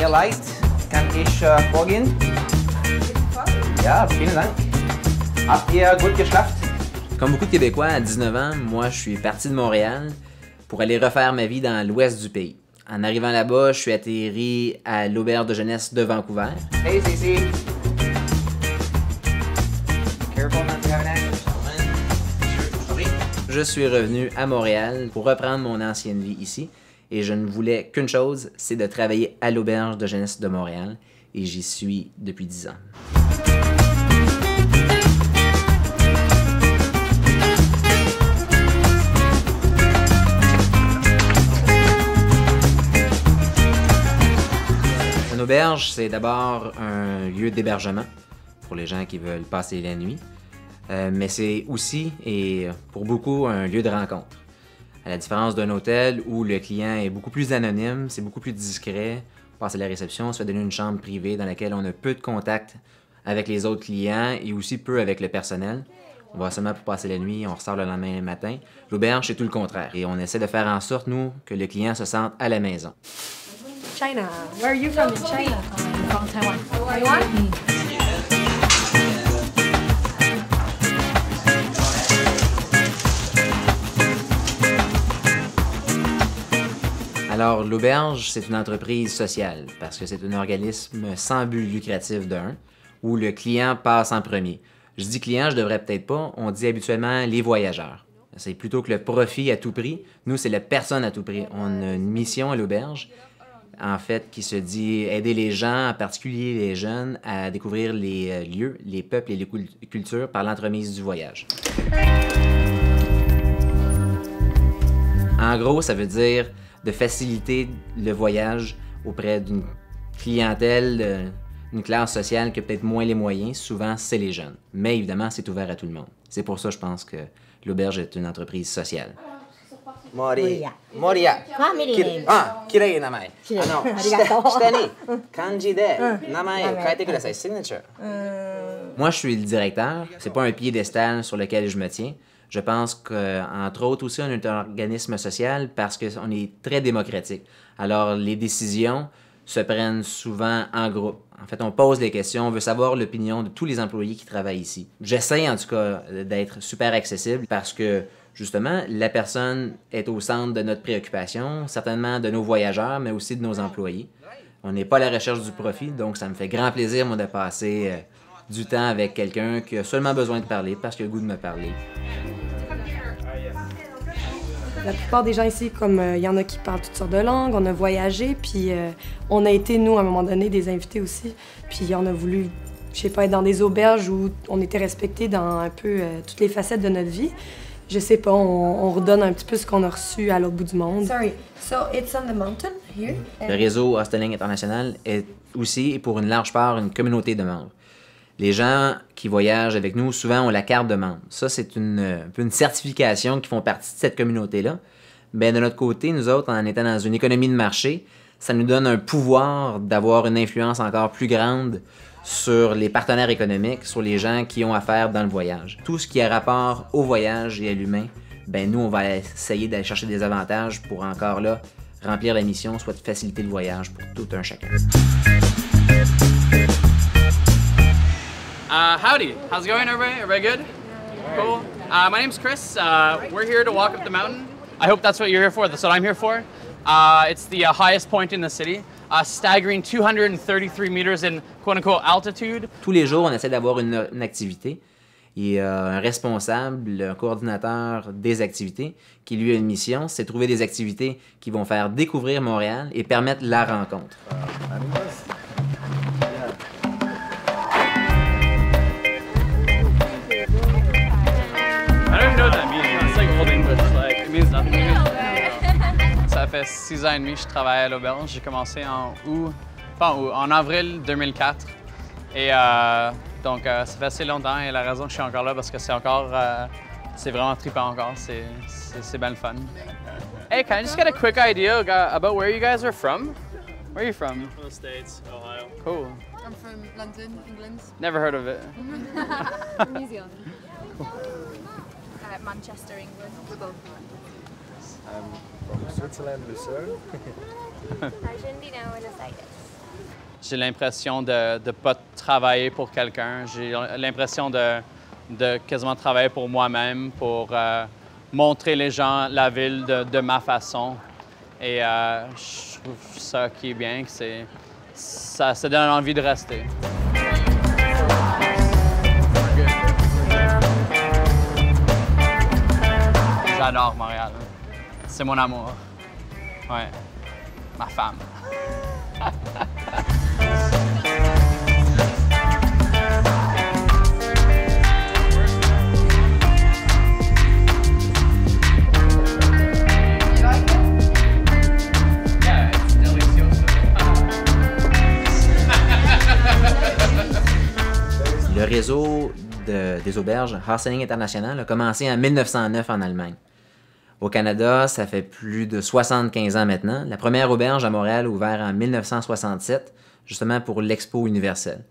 sehr leicht, kann ich vorgehen? Ja, vielen Dank. Habt ihr gut geschlafen? Comme beaucoup de Québécois, à 19 ans, moi, je suis parti de Montréal pour aller refaire ma vie dans l'ouest du pays. En arrivant là-bas, je suis atterri à l'auberge de jeunesse de Vancouver. Hey, Cece. Careful not to have an accident. Je suis revenu à Montréal pour reprendre mon ancienne vie ici et je ne voulais qu'une chose, c'est de travailler à l'auberge de jeunesse de Montréal et j'y suis depuis 10 ans. Une auberge, c'est d'abord un lieu d'hébergement pour les gens qui veulent passer la nuit. Mais c'est aussi, et pour beaucoup, un lieu de rencontre. À la différence d'un hôtel où le client est beaucoup plus anonyme, c'est beaucoup plus discret, on passe à la réception, on se fait donner une chambre privée dans laquelle on a peu de contact avec les autres clients et aussi peu avec le personnel. On va seulement pour passer la nuit, on ressort le lendemain matin. L'auberge, c'est tout le contraire. Et on essaie de faire en sorte, nous, que le client se sente à la maison. China. Where are you from in China? From Taiwan. Taiwan? Alors, l'auberge, c'est une entreprise sociale parce que c'est un organisme sans but lucratif d'un, où le client passe en premier. Je dis client, je devrais peut-être pas, on dit habituellement les voyageurs. C'est plutôt que le profit à tout prix. Nous, c'est la personne à tout prix. On a une mission à l'auberge, en fait, qui se dit aider les gens, en particulier les jeunes, à découvrir les lieux, les peuples et les cultures par l'entremise du voyage. En gros, ça veut dire de faciliter le voyage auprès d'une clientèle, une classe sociale qui a peut-être moins les moyens. Souvent, c'est les jeunes. Mais évidemment, c'est ouvert à tout le monde. C'est pour ça, je pense, que l'auberge est une entreprise sociale. Moria. Family name. Kirei namae. Shite ni kanji de namaeを変えてください. Signature. Moi, je suis le directeur. C'est pas un piédestal sur lequel je me tiens. Je pense qu'entre autres aussi, on est un organisme social parce qu'on est très démocratique. Alors, les décisions se prennent souvent en groupe. En fait, on pose des questions, on veut savoir l'opinion de tous les employés qui travaillent ici. J'essaie en tout cas d'être super accessible parce que, justement, la personne est au centre de notre préoccupation, certainement de nos voyageurs, mais aussi de nos employés. On n'est pas à la recherche du profit, donc ça me fait grand plaisir, moi, de passer du temps avec quelqu'un qui a seulement besoin de parler parce qu'il a le goût de me parler. La plupart des gens ici, comme il y en a qui parlent toutes sortes de langues, on a voyagé, puis on a été, nous, à un moment donné, des invités aussi. Puis on a voulu, je sais pas, être dans des auberges où on était respectés dans un peu toutes les facettes de notre vie. Je sais pas, on redonne un petit peu ce qu'on a reçu à l'autre bout du monde. Sorry, so it's on the mountain here? Le réseau Hosteling International est aussi, pour une large part, une communauté de membres. Les gens qui voyagent avec nous, souvent, ont la carte de membre. Ça, c'est un peu une certification qui font partie de cette communauté-là. Mais de notre côté, nous autres, en étant dans une économie de marché, ça nous donne un pouvoir d'avoir une influence encore plus grande sur les partenaires économiques, sur les gens qui ont affaire dans le voyage. Tout ce qui a rapport au voyage et à l'humain, ben nous, on va essayer d'aller chercher des avantages pour encore là remplir la mission, soit de faciliter le voyage pour tout un chacun. Howdy, how's it going, everybody? Everybody good? Cool. My name's Chris. We're here to walk up the mountain. I hope that's what you're here for. That's what I'm here for. It's the highest point in the city, staggering 233 meters in quote-unquote altitude. Tous les jours, on essaie d'avoir une activité. Il y a un responsable, un coordinateur des activités, qui lui a une mission, c'est trouver des activités qui vont faire découvrir Montréal et permettre la rencontre. I don't even know what that means. It's like old English. Like it means nothing to me. Ça fait 6 ans et demi que je travaille à l'auberge. J'ai commencé en avril 2004. Et donc ça fait assez longtemps. Et la raison que je suis encore là, parce que c'est encore, c'est vraiment trippant encore. C'est bien le fun. Hey, can I just get a quick idea about where you guys are from? Where are you from? From the States, Ohio. Cool. I'm from London, England. Never heard of it. From New Zealand. Manchester, England. We're both. I'm from Switzerland, Lucerne. Argentina, Buenos Aires. J'ai l'impression de ne pas travailler pour quelqu'un. J'ai l'impression de quasiment travailler pour moi-même, pour montrer les gens la ville de ma façon. Et je trouve ça qui est bien, que ça donne envie de rester. J'adore Montréal. C'est mon amour. Ouais. Ma femme. Le réseau des auberges Hosseling International a commencé en 1909 en Allemagne. Au Canada, ça fait plus de 75 ans maintenant. La première auberge à Montréal a ouvert en 1967, justement pour l'Expo universelle.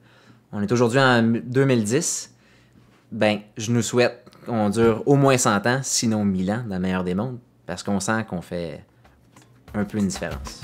On est aujourd'hui en 2010. Ben, je nous souhaite qu'on dure au moins 100 ans, sinon 1000 ans, dans le meilleur des mondes, parce qu'on sent qu'on fait un peu une différence.